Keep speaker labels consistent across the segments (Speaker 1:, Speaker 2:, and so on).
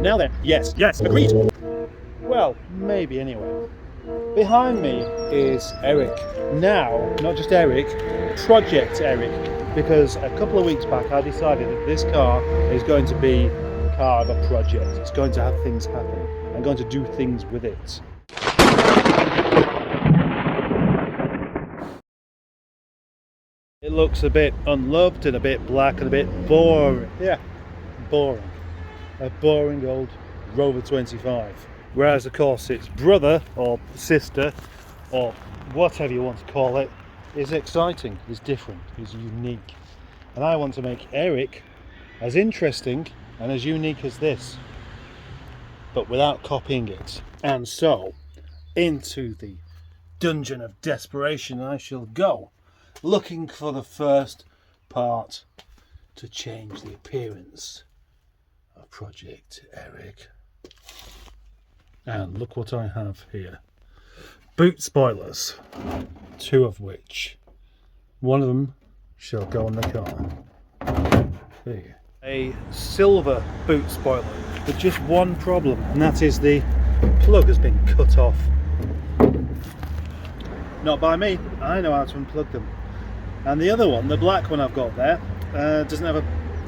Speaker 1: Now then, yes, agreed. Well, maybe anyway. Behind me is Eric. Now, not just Eric, Project Eric, because a couple of weeks back I decided that this car is going to be the car of a project. It's going to have things happen. I'm going to do things with it. It looks a bit unloved and a bit black and a bit boring. Yeah, boring. A boring old Rover 25. Whereas of course its brother or sister or whatever you want to call it is exciting, is different, is unique. And I want to make Eric as interesting and as unique as this, but without copying it. And so into the dungeon of desperation I shall go, looking for the first part to change the appearance of Project Eric. And look what I have here. Boot spoilers, 2 of which, one of them shall go on the car. There. A silver boot spoiler with just one problem, and that is the plug has been cut off. Not by me, I know how to unplug them. And the other one, the black one I've got there, doesn't have a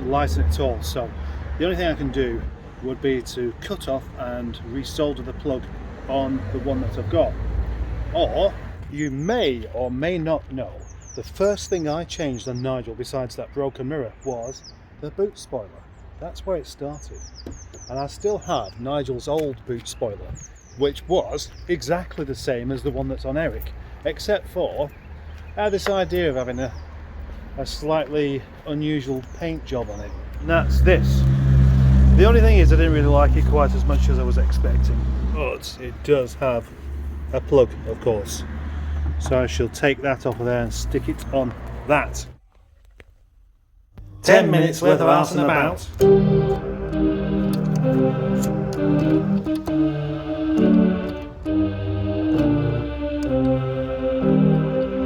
Speaker 1: light in it at all, so the only thing I can do would be to cut off and resolder the plug on the one that I've got. Or you may or may not know, the first thing I changed on Nigel besides that broken mirror was the boot spoiler. That's where it started. And I still have Nigel's old boot spoiler, which was exactly the same as the one that's on Eric, except for I had this idea of having a slightly unusual paint job on it, and that's this. The only thing is I didn't really like it quite as much as I was expecting, but it does have a plug, of course. So I shall take that off of there and stick it on that.
Speaker 2: 10 minutes worth of out and about.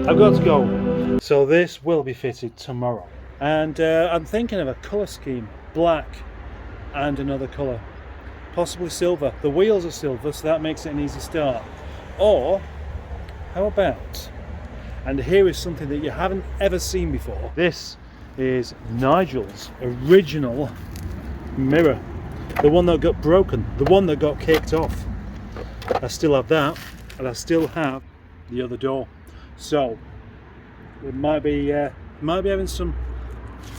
Speaker 1: I've got to go. So this will be fitted tomorrow. And I'm thinking of a colour scheme. Black and another colour. Possibly silver. The wheels are silver, so that makes it an easy start. Or, how about, and here is something that you haven't ever seen before. This is Nigel's original mirror. The one that got broken. The one that got kicked off. I still have that, and I still have the other door. So, we might be having some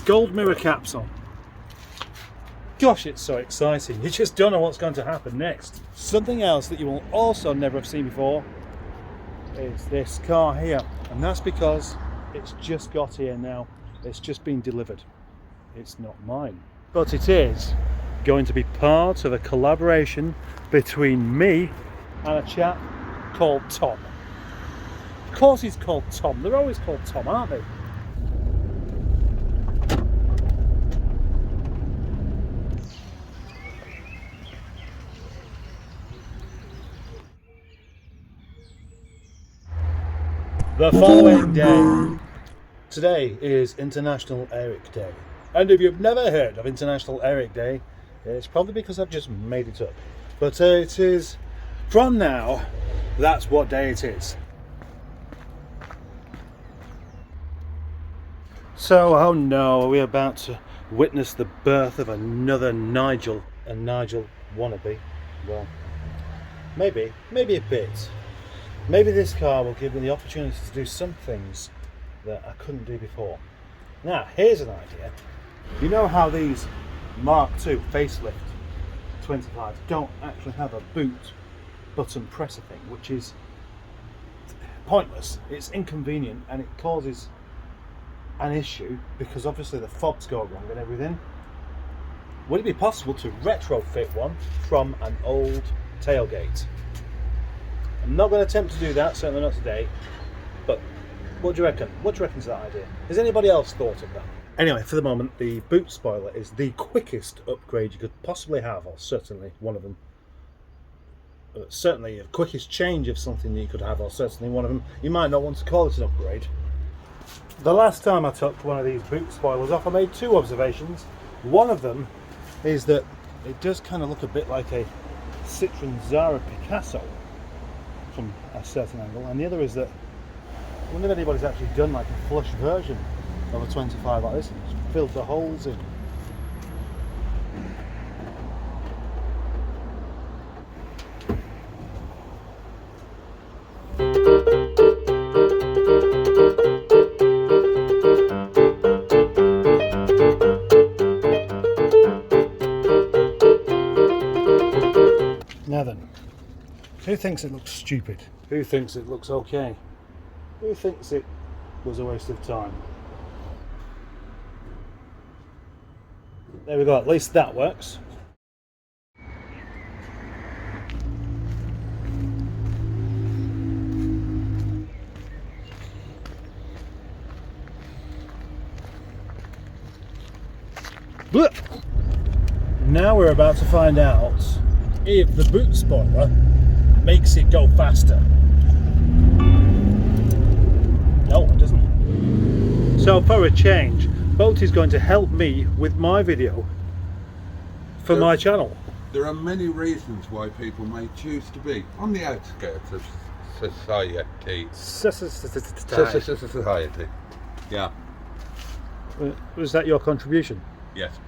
Speaker 1: gold mirror caps on. Gosh, it's so exciting. You just don't know what's going to happen next. Something else that you will also never have seen before is this car here. And that's because it's just got here now. It's just been delivered. It's not mine. But it is going to be part of a collaboration between me and a chap called Tom. Of course he's called Tom. They're always called Tom, aren't they? The following day. Today is International Eric Day. And if you've never heard of International Eric Day, it's probably because I've just made it up. But it is, from now, that's what day it is. So, oh no, are we about to witness the birth of another Nigel, a Nigel wannabe? Well, maybe a bit. Maybe this car will give me the opportunity to do some things that I couldn't do before. Now, here's an idea. You know how these Mark II facelift 25s don't actually have a boot button presser thing, which is pointless. It's inconvenient and it causes an issue because obviously the fobs go wrong and everything. Would it be possible to retrofit one from an old tailgate? I'm not going to attempt to do that, certainly not today, but what do you reckon? What do you reckon to that idea? Has anybody else thought of that? Anyway, for the moment, the boot spoiler is the quickest upgrade you could possibly have, or certainly one of them. Certainly the quickest change of something that you could have, or certainly one of them. You might not want to call it an upgrade. The last time I took one of these boot spoilers off, I made 2 observations. One of them is that it does kind of look a bit like a Citroen Zara Picasso from a certain angle, and the other is that I wonder if anybody's actually done like a flush version of a 25 like this and just filled the holes in. Now then, who thinks it looks stupid? Who thinks it looks okay? Who thinks it was a waste of time? There we go, at least that works. Blech. Now we're about to find out if the boot spoiler makes it go faster. No, it doesn't. So for a change, Boat is going to help me with my video for my channel.
Speaker 3: There are many reasons why people may choose to be on the outskirts of society. Society. Yeah.
Speaker 1: Was that your contribution?
Speaker 3: Yes.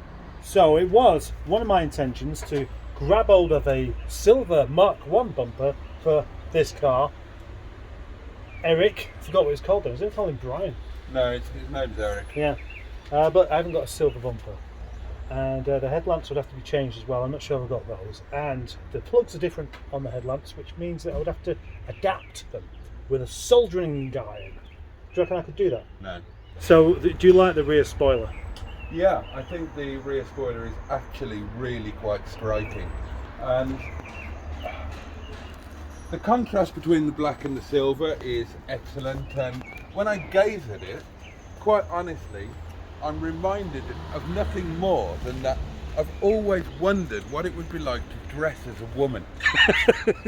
Speaker 1: So it was one of my intentions to grab hold of a silver Mark I bumper for this car. Eric, I forgot what it's called then. Was it called him Brian?
Speaker 3: No, his name's Eric.
Speaker 1: Yeah. But I haven't got a silver bumper. And the headlamps would have to be changed as well. I'm not sure I've got those. And the plugs are different on the headlamps, which means that I would have to adapt them with a soldering iron. Do you reckon I could do that?
Speaker 3: No.
Speaker 1: So, do you like the rear spoiler?
Speaker 3: Yeah, I think the rear spoiler is actually really quite striking. And the contrast between the black and the silver is excellent. And when I gaze at it, quite honestly, I'm reminded of nothing more than that I've always wondered what it would be like to dress as a woman. The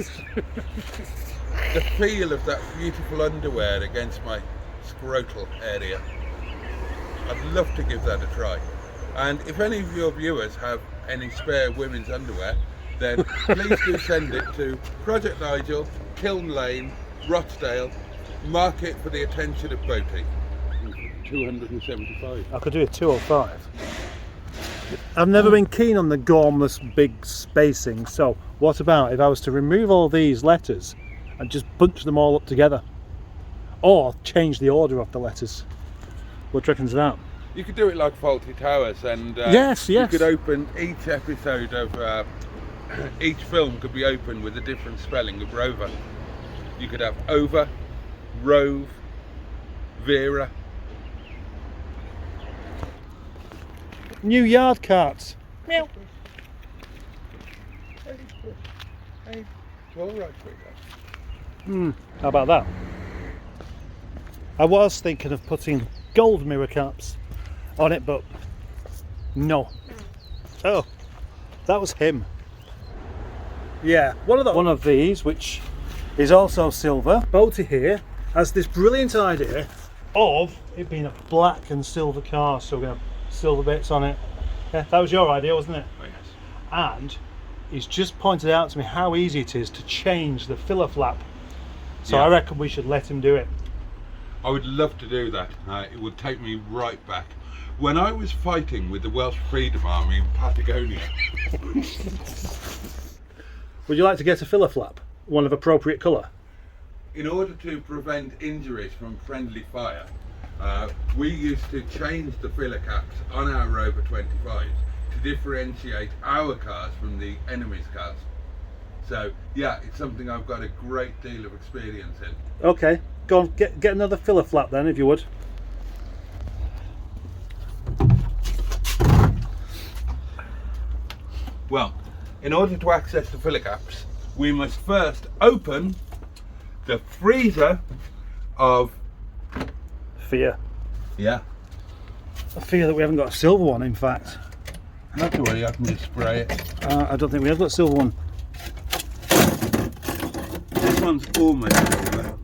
Speaker 3: feel of that beautiful underwear against my scrotal area. I'd love to give that a try. And if any of your viewers have any spare women's underwear, then please do send it to Project Nigel, Kiln Lane, Rochdale. Mark it for the attention of Boaty. 275.
Speaker 1: I could do a 205. I've never been keen on the gormless big spacing, so what about if I was to remove all these letters and just bunch them all up together? Or change the order of the letters? What do you reckon to that?
Speaker 3: You could do it like Faulty Towers, and
Speaker 1: yes.
Speaker 3: You could open each episode of each film could be opened with a different spelling of Rover. You could have Over, Rove, Vera.
Speaker 1: New yard carts. Meow.
Speaker 3: Hey, all right, sweetheart.
Speaker 1: How about that? I was thinking of putting gold mirror caps on it, but no. Oh, that was him. Yeah, one of these, which is also silver. Boaty here has this brilliant idea of it being a black and silver car, so we're going to have silver bits on it. Yeah, that was your idea, wasn't it?
Speaker 3: Oh, yes.
Speaker 1: And he's just pointed out to me how easy it is to change the filler flap. So
Speaker 3: Yeah.
Speaker 1: I reckon we should let him do it.
Speaker 3: I would love to do that. It would take me right back. When I was fighting with the Welsh Freedom Army in Patagonia.
Speaker 1: Would you like to get a filler flap? One of appropriate colour?
Speaker 3: In order to prevent injuries from friendly fire, we used to change the filler caps on our Rover 25s to differentiate our cars from the enemy's cars. So yeah, it's something I've got a great deal of experience in.
Speaker 1: Okay, go on, get another filler flap then, if you would.
Speaker 3: Well, in order to access the filler caps, we must first open the freezer of...
Speaker 1: Fear.
Speaker 3: Yeah.
Speaker 1: I fear that we haven't got a silver one, in fact.
Speaker 3: Not to worry, I can just spray it.
Speaker 1: I don't think we have got a silver one.
Speaker 3: This one's almost silver.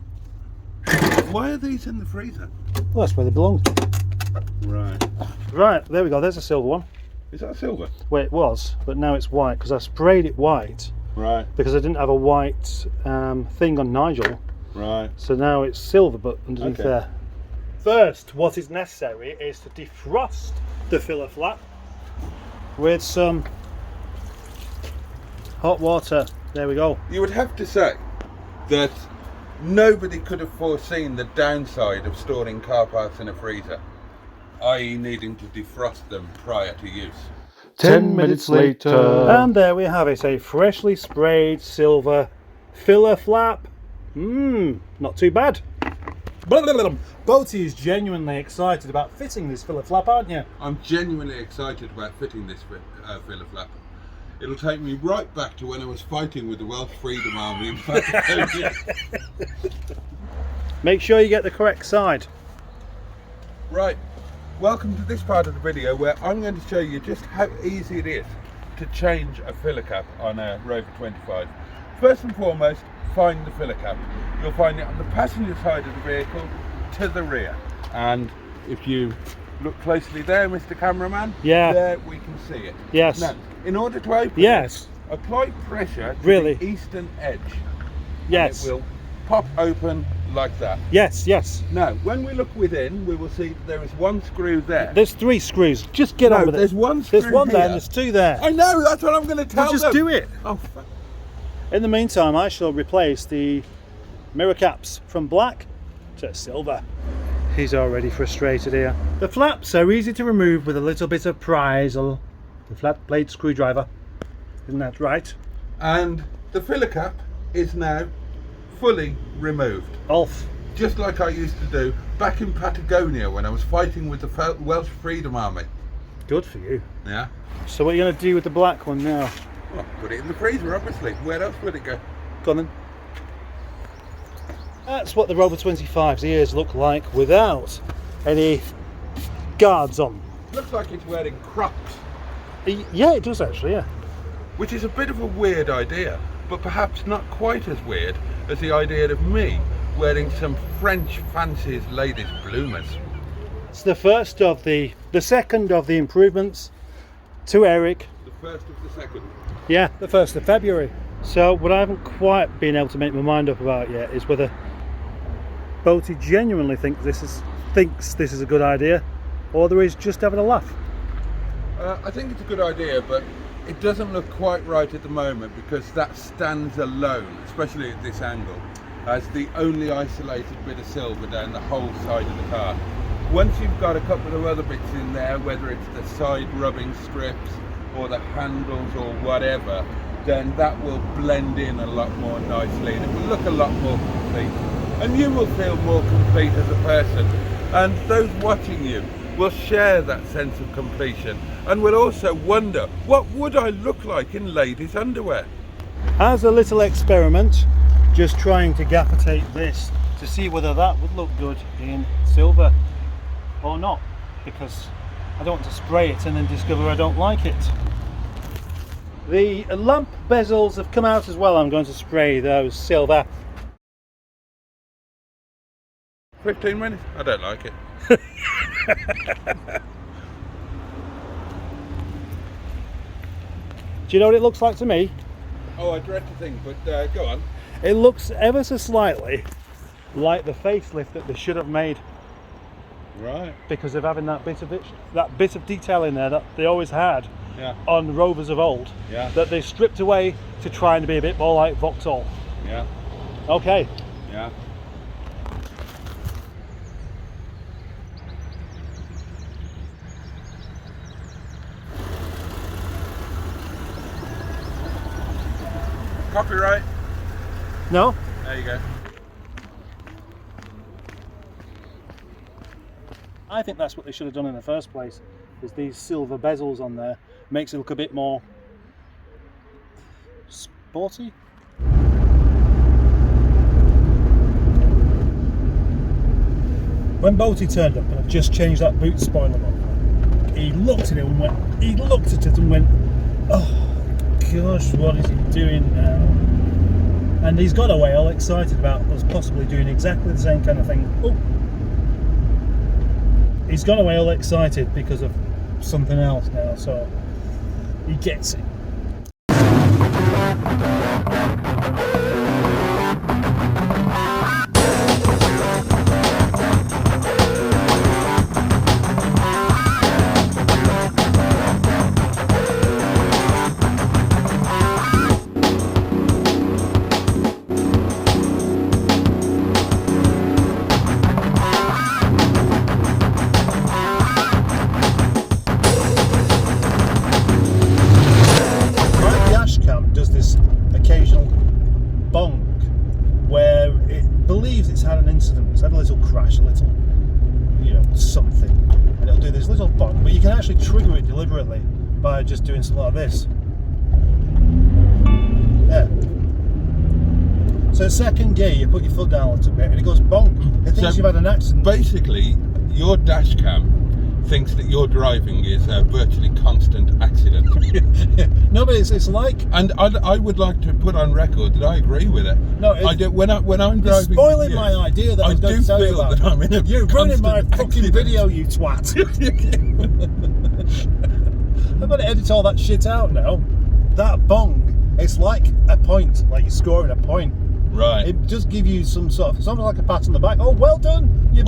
Speaker 3: Why are these in the freezer?
Speaker 1: Well, that's where they belong.
Speaker 3: Right.
Speaker 1: Right, there we go, there's a silver one.
Speaker 3: Is that silver?
Speaker 1: Well, it was, but now it's white because I sprayed it white
Speaker 3: Right,
Speaker 1: because I didn't have a white thing on Nigel.
Speaker 3: right.
Speaker 1: So now it's silver, but underneath
Speaker 3: Okay.
Speaker 1: there. First, what is necessary is to defrost the filler flap with some hot water. There we go.
Speaker 3: You would have to say that nobody could have foreseen the downside of storing car parts in a freezer, i.e. needing to defrost them prior to use.
Speaker 2: 10 minutes later.
Speaker 1: And there we have it, a freshly sprayed silver filler flap. Not too bad. Boaty is genuinely excited about fitting this filler flap, aren't you?
Speaker 3: I'm genuinely excited about fitting this filler flap. It'll take me right back to when I was fighting with the Welsh Freedom Army in Patagonia.
Speaker 1: Make sure you get the correct side.
Speaker 3: Right, welcome to this part of the video where I'm going to show you just how easy it is to change a filler cap on a Rover 25. First and foremost, find the filler cap. You'll find it on the passenger side of the vehicle to the rear. And if you look closely there, Mr. Cameraman, there we can see it.
Speaker 1: Yes.
Speaker 3: Now, in order to open
Speaker 1: Yes.
Speaker 3: it, apply pressure to
Speaker 1: Really?
Speaker 3: the eastern edge.
Speaker 1: Yes.
Speaker 3: And it will pop open like that.
Speaker 1: Yes, yes.
Speaker 3: Now, when we look within, we will see that there is one screw there.
Speaker 1: There's 3 screws. Just get on with it.
Speaker 3: There's one screw
Speaker 1: There's one there
Speaker 3: here.
Speaker 1: and there's 2 there.
Speaker 3: I know, that's what I'm going to tell
Speaker 1: Just
Speaker 3: them.
Speaker 1: do it.
Speaker 3: Oh, fuck.
Speaker 1: In the meantime, I shall replace the mirror caps from black to silver. He's already frustrated here. The flaps are easy to remove with a little bit of prise or the flat blade screwdriver. Isn't that right?
Speaker 3: And the filler cap is now fully removed.
Speaker 1: Off.
Speaker 3: Just like I used to do back in Patagonia when I was fighting with the Welsh Freedom Army.
Speaker 1: Good for you.
Speaker 3: Yeah.
Speaker 1: So what are you going to do with the black one now?
Speaker 3: Well, put it in the freezer, obviously. Where else would it go?
Speaker 1: Go on then. That's what the Rover 25's ears look like without any guards on.
Speaker 3: Looks like it's wearing Crocs,
Speaker 1: Yeah, it does actually, yeah.
Speaker 3: which is a bit of a weird idea, but perhaps not quite as weird as the idea of me wearing some French fancies ladies bloomers.
Speaker 1: It's the second of the improvements to Eric.
Speaker 3: The first of the second.
Speaker 1: Yeah, the 1st of February. So what I haven't quite been able to make my mind up about yet is whether Boaty genuinely thinks this is a good idea, or whether he's just having a laugh.
Speaker 3: I think it's a good idea, but it doesn't look quite right at the moment because that stands alone, especially at this angle, as the only isolated bit of silver down the whole side of the car. Once you've got a couple of other bits in there, whether it's the side rubbing strips or the handles or whatever, then that will blend in a lot more nicely and it will look a lot more complete. And you will feel more complete as a person. And those watching you will share that sense of completion and will also wonder, what would I look like in ladies' underwear?
Speaker 1: As a little experiment, just trying to gaffer tape this to see whether that would look good in silver or not, because I don't want to spray it and then discover I don't like it. The lamp bezels have come out as well. I'm going to spray those silver.
Speaker 3: 15 minutes? I don't like it.
Speaker 1: Do you know what it looks like to me?
Speaker 3: Oh, I dread to think, but go on.
Speaker 1: It looks ever so slightly like the facelift that they should have made,
Speaker 3: Right.
Speaker 1: because of having that bit of detail in there that they always had
Speaker 3: Yeah.
Speaker 1: on Rovers of old,
Speaker 3: Yeah.
Speaker 1: that they stripped away to try and be a bit more like Vauxhall.
Speaker 3: Yeah.
Speaker 1: Okay.
Speaker 3: Yeah. Copyright.
Speaker 1: No?
Speaker 3: There you go.
Speaker 1: I think that's what they should have done in the first place, is these silver bezels on there. Makes it look a bit more sporty. When Boaty turned up and I've just changed that boot spoiler lock, he looked at it and went, oh gosh, what is he doing now? And he's got away all excited about us possibly doing exactly the same kind of thing. Oh. He's gone away all excited because of something else now, so he gets it. Does this occasional bong where it believes it's had an incident, it's had a little crash, a little, something, and it'll do this little bong, but you can actually trigger it deliberately by just doing something like this. There. So second gear, you put your foot down a little bit and it goes bonk. It thinks you've had an accident.
Speaker 3: Basically, your dash cam thinks that your driving is a virtually constant accident.
Speaker 1: No, but it's like,
Speaker 3: and I would like to put on record that I agree with it.
Speaker 1: No,
Speaker 3: I do, when I'm driving.
Speaker 1: You're spoiling my idea that I was going to tell you about.
Speaker 3: That I'm in a
Speaker 1: You're ruining my fucking
Speaker 3: accident.
Speaker 1: video, you twat. I'm going to edit all that shit out now. That bong, it's like a point, like you're scoring a point.
Speaker 3: Right.
Speaker 1: It just gives you some sort of, something like a pat on the back. Oh, well done. You